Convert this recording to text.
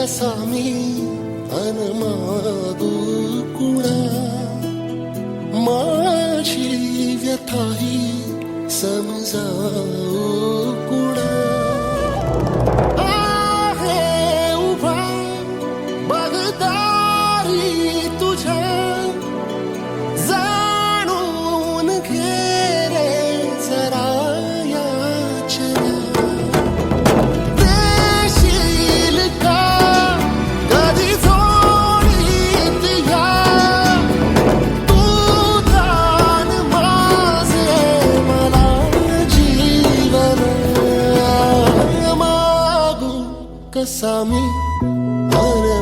कसा मी अन मागू कुणा, माझी व्यथाही समजावू कुणा. आहे उभा बगदारी तुझ्या, जाणून घे रे जरा याचना. देशील का कधी जोडीत या, तू दान माझे मला जीवन. मागू कसा मी अरे